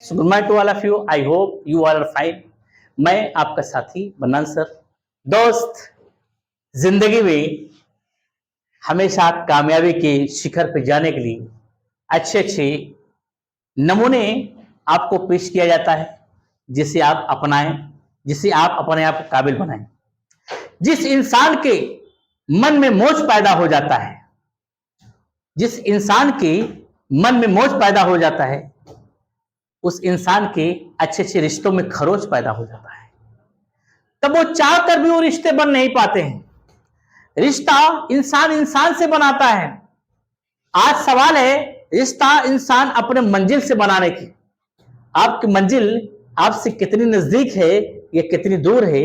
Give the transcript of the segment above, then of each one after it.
So good morning to all of you. I hope you all are fine. मैं आपका साथी बन्ना sir. दोस्त, जिंदगी में हमेशा कामयाबी के शिखर पर जाने के लिए अच्छे अच्छे नमूने आपको पेश किया जाता है, जिसे आप अपनाएं, जिसे आप अपने आप को काबिल बनाएं। जिस इंसान के मन में मोह पैदा हो जाता है, जिस इंसान के मन में मोह पैदा हो जाता है, उस इंसान के अच्छे अच्छे रिश्तों में खरोच पैदा हो जाता है। तब वो चाह कर भी वो रिश्ते बन नहीं पाते हैं। रिश्ता इंसान इंसान से बनाता है। आज सवाल है रिश्ता इंसान अपने मंजिल से बनाने की। आपकी मंजिल आपसे कितनी नजदीक है या कितनी दूर है,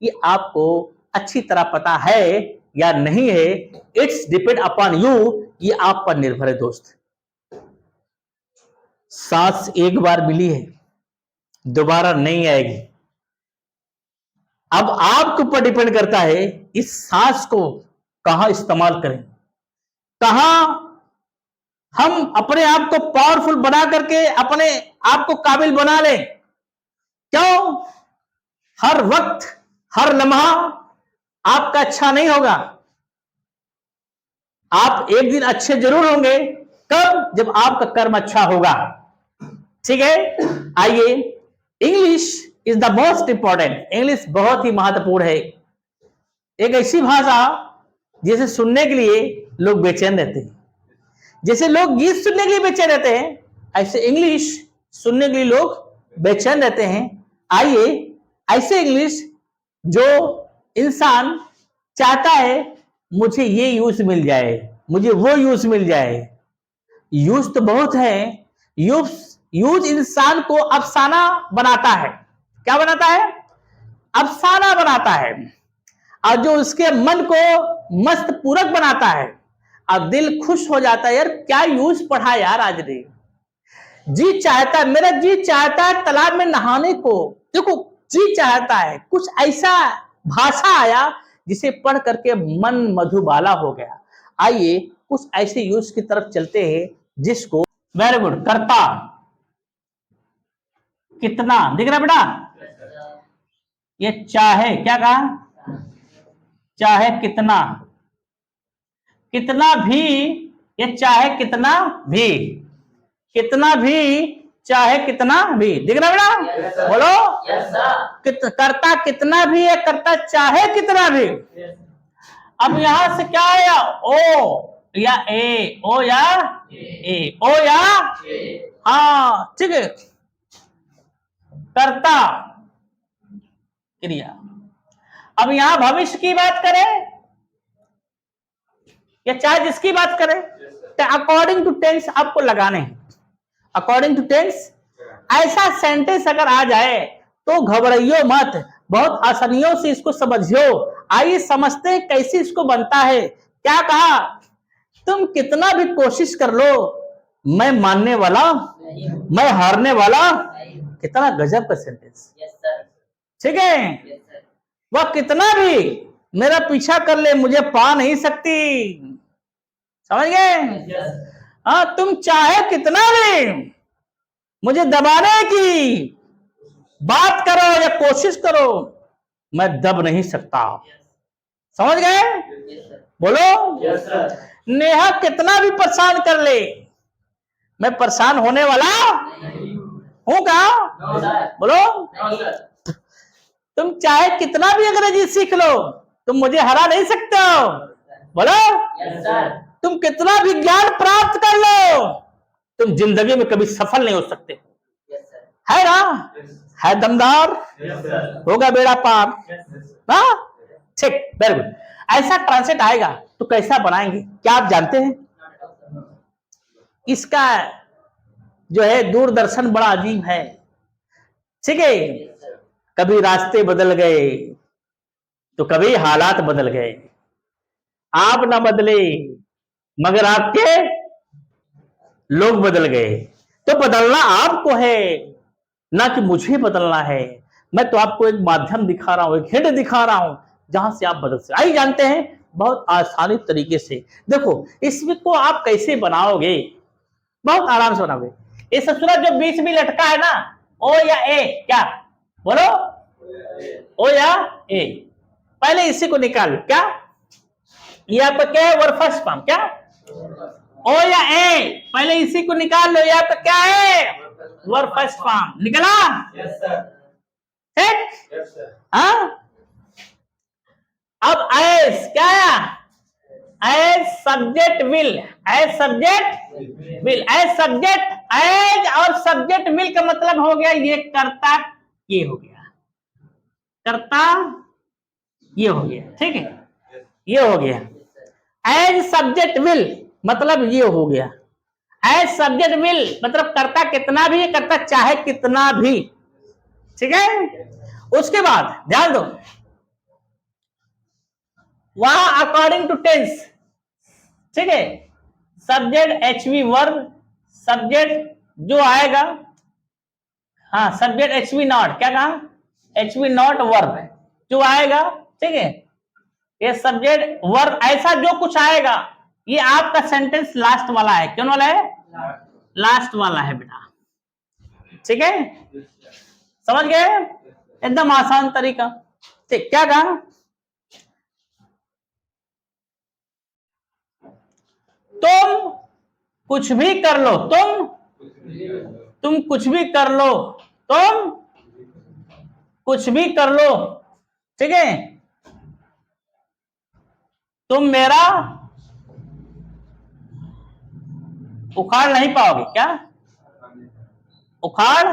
ये आपको अच्छी तरह पता है या नहीं है। It's depend upon you. ये आप पर निर्भर है दोस्त। सांस एक बार मिली है, दोबारा नहीं आएगी। अब आपके ऊपर डिपेंड करता है इस सांस को कहां इस्तेमाल करें, कहां हम अपने आप को पावरफुल बना करके अपने आप को काबिल बना लें। क्यों? हर वक्त हर लम्हा आपका अच्छा नहीं होगा। आप एक दिन अच्छे जरूर होंगे। कब? जब आपका कर्म अच्छा होगा। ठीक है, आइए। English is the most important. English बहुत ही महत्वपूर्ण है। एक ऐसी भाषा जिसे सुनने के लिए लोग बेचैन रहते हैं। जैसे लोग गीत सुनने के लिए बेचैन रहते हैं, ऐसे इंग्लिश सुनने के लिए लोग बेचैन रहते हैं। आइए, ऐसे इंग्लिश जो इंसान चाहता है मुझे ये यूज मिल जाए, मुझे वो यूज मिल जाए। यूज तो बहुत है। यूज इंसान को अफसाना बनाता है। क्या बनाता है? अफसाना बनाता है। और जो उसके मन को मस्त पूरक बनाता है और दिल खुश हो जाता है। यार क्या यूज पढ़ा यार आज ने। जी चाहता है, मेरा जी चाहता है तालाब में नहाने को। देखो, जी चाहता है। कुछ ऐसा भाषा आया जिसे पढ़ करके मन मधुबाला हो गया। आइए कुछ ऐसे यूज की तरफ चलते हैं जिसको वेरी गुड करता कितना दिख रहा बेटा? ये चाहे, क्या कहा? चाहे कितना, कितना भी। ये चाहे कितना भी, कितना भी, चाहे कितना भी। दिख रहा बेटा? बोलो। करता कितना भी है, करता चाहे कितना भी। अब यहां से क्या आया? ओ या ए? ओ या ए? ओ या? हाँ, ठीक है। करता क्रिया। अब यहां भविष्य की बात करें या चाहे जिसकी बात करें, तो अकॉर्डिंग टू टेंस आपको लगाने हैं। अकॉर्डिंग टू टेंस ऐसा सेंटेंस अगर आ जाए तो घबराइयो मत, बहुत आसानियों से इसको समझियो। आइए समझते हैं कैसे इसको बनता है। क्या कहा? तुम कितना भी कोशिश कर लो, मैं मानने वाला, मैं हारने वाला। कितना गजब का सेंटेंस। ठीक है। वह कितना भी मेरा पीछा कर ले, मुझे पा नहीं सकती। समझ गए? हाँ, तुम चाहे कितना भी मुझे दबाने की बात करो या कोशिश करो, मैं दब नहीं सकता। समझ गए? बोलो। नेहा कितना भी परेशान कर ले, मैं परेशान होने वाला हूं क्या? बोलो। तुम चाहे कितना भी अंग्रेजी सीख लो, तुम मुझे हरा नहीं सकते हो। बोलो। तुम कितना भी ज्ञान प्राप्त कर लो, तुम जिंदगी में कभी सफल नहीं हो सकते। है ना? है दमदार, होगा बेड़ा पार ना? ठीक, वेरी गुड। ऐसा ट्रांसलेट आएगा तो कैसा बनाएंगे, क्या आप जानते हैं? इसका जो है दूरदर्शन बड़ा अजीब है। ठीक है। कभी रास्ते बदल गए तो कभी हालात बदल गए। आप ना बदले मगर आपके लोग बदल गए। तो बदलना आपको है, ना कि मुझे बदलना है। मैं तो आपको एक माध्यम दिखा रहा हूं, एक हिंट दिखा रहा हूं जहां से आप बदल सकते। आइए जानते हैं बहुत आसानी तरीके से। देखो इसमें को आप कैसे बनाओगे, बहुत आराम से बनाओगे। ये सूरत जो बीच में लटका है ना, ओ या ए, क्या बोलो, ओ या ए, पहले इसी को निकाल लो। क्या ये आपका क्या है, वर्ब फर्स्ट फॉर्म, क्या ओ या ए, पहले इसी को निकाल लो, ये आपका क्या है, वर्ब फर्स्ट फॉर्म। निकला? Yes sir. ठीक? Yes sir. हाँ, अब एस क्या है, as subject will, as subject will, as subject, as और सब्जेक्ट विल का मतलब हो गया ये कर्ता, ये हो गया कर्ता, ये हो गया, ठीक है, ये हो गया। एज सब्जेक्ट विल मतलब ये हो गया, एज सब्जेक्ट विल मतलब कर्ता कितना भी है, कर्ता चाहे कितना भी, ठीक है। उसके बाद ध्यान दो, वहां अकॉर्डिंग टू टेंस, ठीक है, सब्जेक्ट एचवी वर्ब, सब्जेक्ट जो आएगा, हाँ सब्जेक्ट एचवी नॉट, क्या कहा, एचवी नॉट वर्ब जो आएगा, ठीक है, ये सब्जेक्ट वर्ब ऐसा जो कुछ आएगा, ये आपका सेंटेंस लास्ट वाला है, कौन वाला है, लास्ट वाला है बेटा, ठीक है, समझ गए, एकदम आसान तरीका। ठीक, क्या कहा, तुम कुछ भी कर लो, तुम कुछ भी कर लो, तुम कुछ भी कर लो, ठीक है, तुम मेरा उखाड़ नहीं पाओगे, क्या उखाड़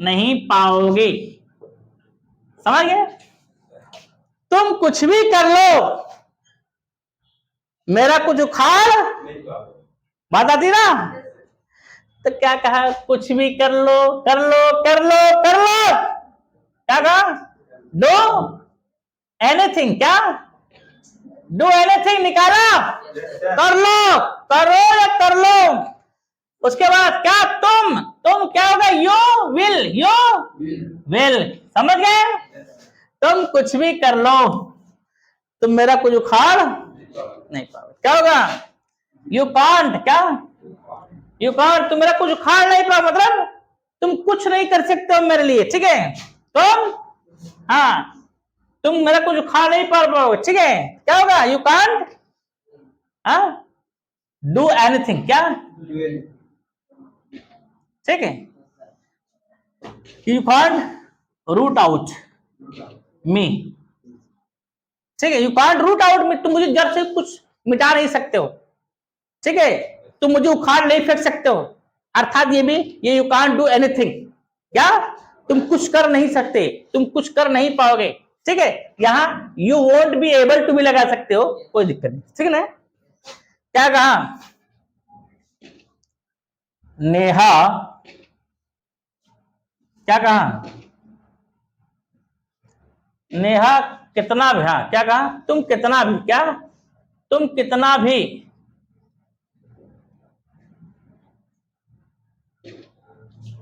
नहीं पाओगे, समझ गए, तुम कुछ भी कर लो, मेरा कुछ उखाड़, बात आती ना, तो क्या कहा, कुछ भी कर लो, कर लो, कर लो, कर लो, क्या कहा, डू एनीथिंग, क्या डू एनीथिंग, निकाला, कर लो, करो या कर लो। उसके बाद क्या, तुम क्या होगा, यू विल, समझ गए, तुम कुछ भी कर लो, तुम मेरा कुछ उखाड़ नहीं पाओगे, क्या होगा, यू कांट, क्या यू कांट, तुम मेरा कुछ उखाड़ नहीं पाओ, मतलब तुम कुछ नहीं कर सकते हो मेरे लिए, ठीक है, तुम, हाँ तुम मेरा कुछ उखाड़ नहीं पाओगे, ठीक है, क्या होगा, यू कांट डू एनीथिंग, क्या, ठीक है, यू कांट रूट आउट मी, ठीक है, यू कांट रूट आउट मी, तुम मुझे जड़ से कुछ मिटा नहीं सकते हो, ठीक है, तुम मुझे उखाड़ नहीं फेंक सकते हो, अर्थात ये भी, ये यू कांट डू एनीथिंग, क्या तुम कुछ कर नहीं सकते, तुम कुछ कर नहीं पाओगे, ठीक है, यहां you won't be able to भी लगा सकते हो, कोई दिक्कत नहीं, ठीक है ना। क्या कहा, नेहा, क्या कहा, नेहा कितना भी, हाँ क्या कहा, तुम कितना भी, क्या तुम कितना भी,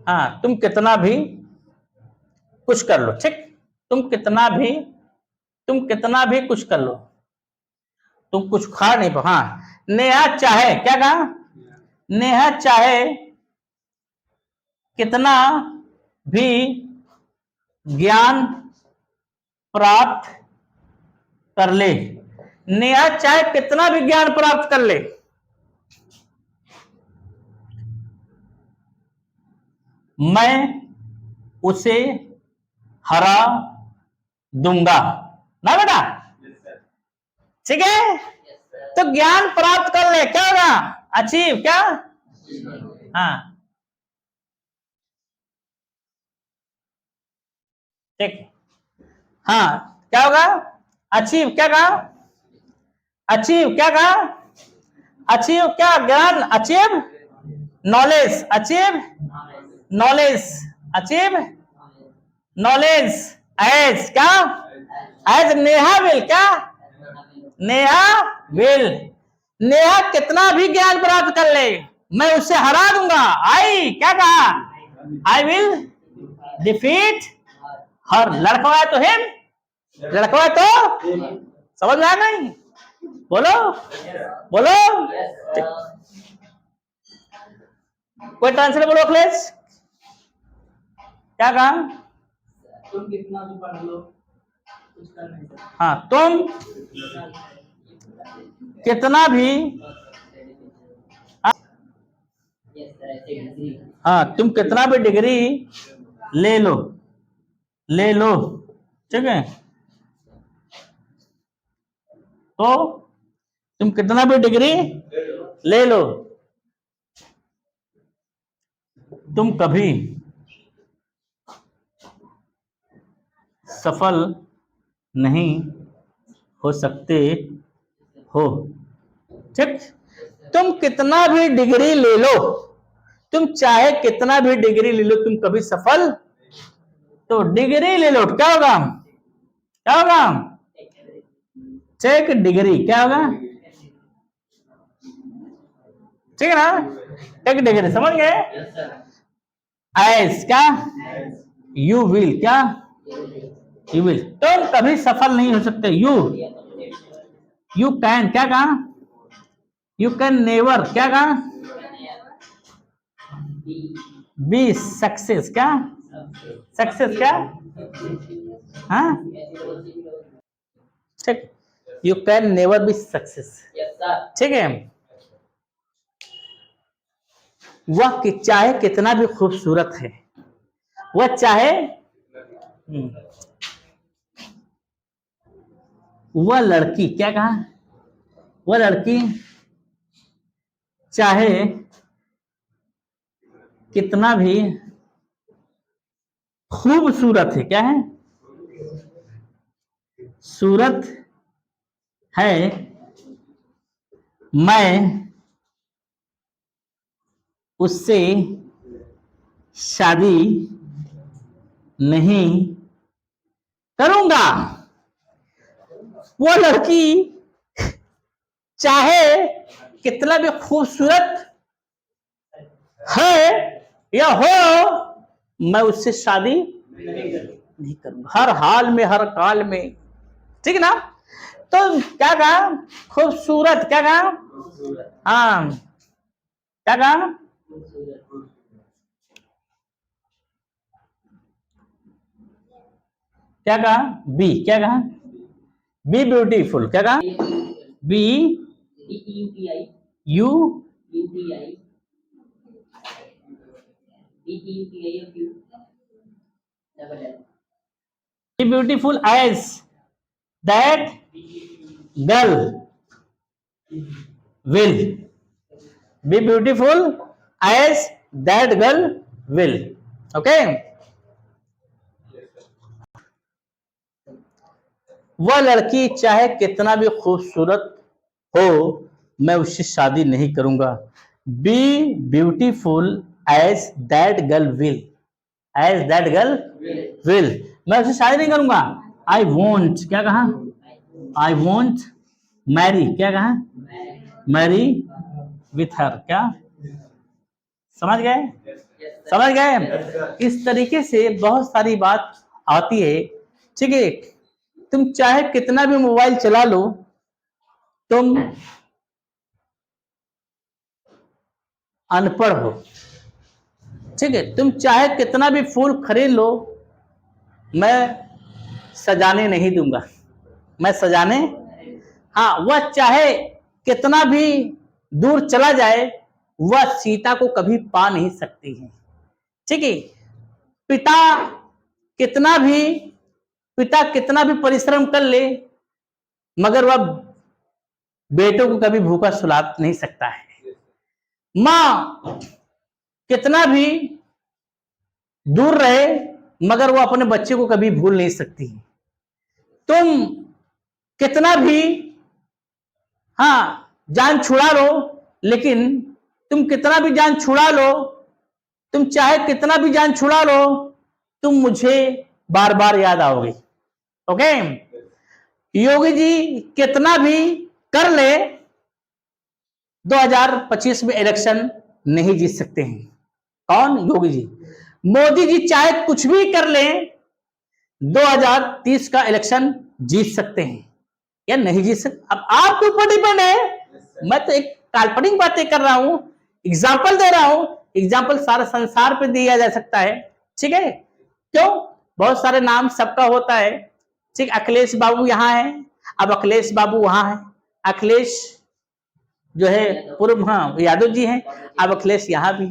हाँ तुम कितना भी कुछ कर लो, ठीक, तुम कितना भी कुछ कर लो, तुम कुछ खा नहीं पाओ, हाँ नेहा चाहे, क्या कहा, नेहा चाहे कितना भी ज्ञान प्राप्त कर ले, नेहा चाहे कितना भी ज्ञान प्राप्त कर ले, मैं उसे हरा दूंगा ना बेटा, ठीक है, तो ज्ञान प्राप्त कर ले, क्या होगा, अचीव, क्या, हाँ ठीक, हाँ क्या होगा, अचीव, क्या कहा, अचीव, क्या कहा, अचीव क्या, ज्ञान, achieve knowledge, achieve knowledge, achieve knowledge, as, क्या एज नेहा विल, क्या नेहा विल, नेहा कितना भी ज्ञान प्राप्त कर ले, मैं उसे हरा दूंगा, आई, क्या कहा, आई विल डिफीट हर, लड़का है तो हिम, लड़का है तो, समझ में आ गई, बोलो बोलो, कोई ट्रांसलेट बोलो अखिलेश, क्या कहा? तुम कितना भी पढ़ लो कुछ कर नहीं सकते। हाँ, तुम कितना भी, हाँ तुम कितना भी डिग्री ले लो, ले लो, ठीक है, तो तुम कितना भी डिग्री ले लो, तुम कभी सफल नहीं हो सकते हो, ठीक। तुम कितना भी डिग्री ले लो, तुम चाहे कितना भी डिग्री ले लो, तुम कभी सफल, तो डिग्री ले लो, क्या होगा, क्या होगा, टेक डिग्री, क्या होगा, ठीक है ना, टेक डिग्री, समझ गए? एस क्या, यू विल, क्या, यू विल, तुम कभी सफल नहीं हो सकते, यू कैन, क्या कहा, यू कैन नेवर, क्या कहा, बी सक्सेस, क्या, सक्सेस, क्या, हाँ, ठीक, you can never be success, ठीक है। वह चाहे कितना भी खूबसूरत है, वह चाहे, वह लड़की, क्या कहा, वह लड़की चाहे कितना भी खूबसूरत है, क्या है, सूरत है, मैं उससे शादी नहीं करूंगा। वो लड़की चाहे कितना भी खूबसूरत है या हो, मैं उससे शादी नहीं करूंगा, हर हाल में, हर काल में, ठीक है ना। तो क्या कहा, खूबसूरत, क्या कहा, हाँ, क्या कहा, क्या कहा, बी, क्या कहा, बी ब्यूटीफुल, क्या कहा, be you be beautiful as that girl will, be beautiful as that girl will, okay. वह लड़की चाहे कितना भी खूबसूरत हो, मैं उससे शादी नहीं करूंगा। Be beautiful as that girl will, as that girl will, मैं उससे शादी नहीं करूंगा। आई वॉन्ट, क्या कहा, आई वॉन्ट मैरी, क्या कहा, मैरी विथ हर, क्या, समझ गए, समझ गए? इस तरीके से बहुत सारी बात आती है, ठीक है। तुम चाहे कितना भी मोबाइल चला लो, तुम अनपढ़ हो, ठीक है। तुम चाहे कितना भी फूल खरीद लो, मैं सजाने नहीं दूंगा, मैं सजाने, हाँ, वह चाहे कितना भी दूर चला जाए, वह सीता को कभी पा नहीं सकती है, ठीक है। पिता कितना भी, पिता कितना भी परिश्रम कर ले, मगर वह बेटों को कभी भूखा सुला नहीं सकता है। माँ कितना भी दूर रहे, मगर वो अपने बच्चे को कभी भूल नहीं सकती। तुम कितना भी, हाँ, जान छुड़ा लो, लेकिन तुम कितना भी जान छुड़ा लो, तुम चाहे कितना भी जान छुड़ा लो, तुम मुझे बार बार याद आओगे, ओके। योगी जी कितना भी कर ले, 2025 में इलेक्शन नहीं जीत सकते हैं। कौन? योगी जी। मोदी जी चाहे कुछ भी कर ले, 2030 का इलेक्शन जीत सकते हैं या नहीं जीत सकते, अब आपके ऊपर डिपेंड है। मैं तो एक काल्पनिक बातें कर रहा हूं, एग्जाम्पल दे रहा हूं एग्जाम्पल सारे संसार पे दिया जा सकता है, ठीक है। क्यों? बहुत सारे नाम सबका होता है, ठीक। अखिलेश बाबू यहाँ है, अब अखिलेश बाबू वहां है, अखिलेश जो है पूर्व, हाँ यादव जी हैं, अब अखिलेश यहाँ भी।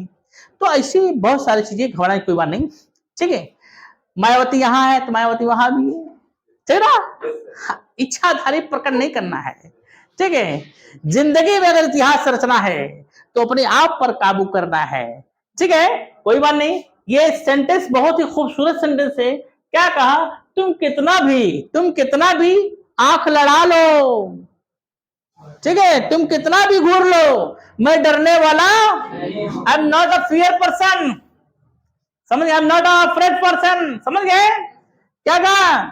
तो ऐसी बहुत सारी चीजें, घबराने की कोई बात नहीं, ठीक है। मायावती यहाँ है तो मायावती वहां भी है, ठीक ना। इच्छाधारी प्रकट नहीं करना है, ठीक है। जिंदगी में अगर इतिहास रचना है तो अपने आप पर काबू करना है, ठीक है। कोई बात नहीं, ये सेंटेंस बहुत ही खूबसूरत सेंटेंस है। क्या कहा? तुम कितना भी आंख लड़ा लो, ठीक है, तुम कितना भी घूर लो, मैं डरने वाला, I am not a fear person, समझ गए, I am not a afraid person, समझ गए। क्या कहा?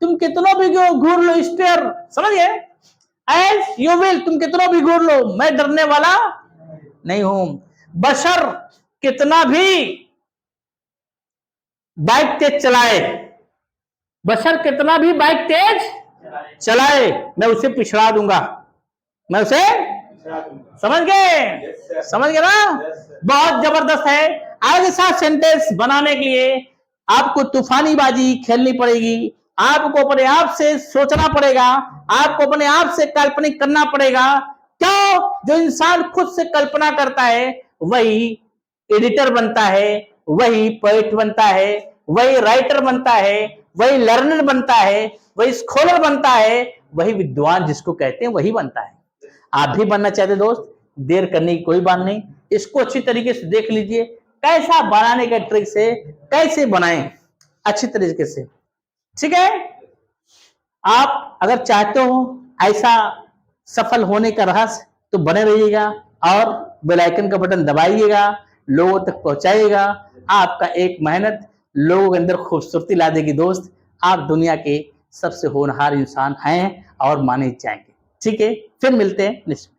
तुम कितना भी घूर लो, स्टेयर, समझ गए, एज यू विल, तुम कितना भी घूर लो, मैं डरने वाला नहीं हूं। बशर कितना भी बाइक तेज चलाए, बशर कितना भी बाइक तेज चलाए, मैं उसे पिछड़ा दूंगा, मैं उसे, समझ गए, समझ गए ना। बहुत जबरदस्त है। आगे साथ सेंटेंस बनाने के लिए आपको तूफानी बाजी खेलनी पड़ेगी, आपको अपने आप से सोचना पड़ेगा, आपको अपने आप से काल्पनिक करना पड़ेगा। क्यों? जो इंसान खुद से कल्पना करता है वही एडिटर बनता है, वही पोएट बनता है, वही राइटर बनता है, वही लर्नर बनता है, वही स्कॉलर बनता है, वही विद्वान जिसको कहते हैं वही बनता है। आप भी बनना चाहते दोस्त, देर करने की कोई बात नहीं, इसको अच्छी तरीके से देख लीजिए, कैसा बनाने का ट्रिक है, कैसे बनाएं अच्छी तरीके से, ठीक है। आप अगर चाहते हो ऐसा सफल होने का रहस्य तो बने रहिएगा और बेल आइकन का बटन दबाइएगा, लोगों तक पहुंचाइएगा। आपका एक मेहनत लोगों के अंदर खूबसूरती ला देगी दोस्त, आप दुनिया के सबसे होनहार इंसान हैं और माने जाएंगे, ठीक है। फिर मिलते हैं नेक्स्ट।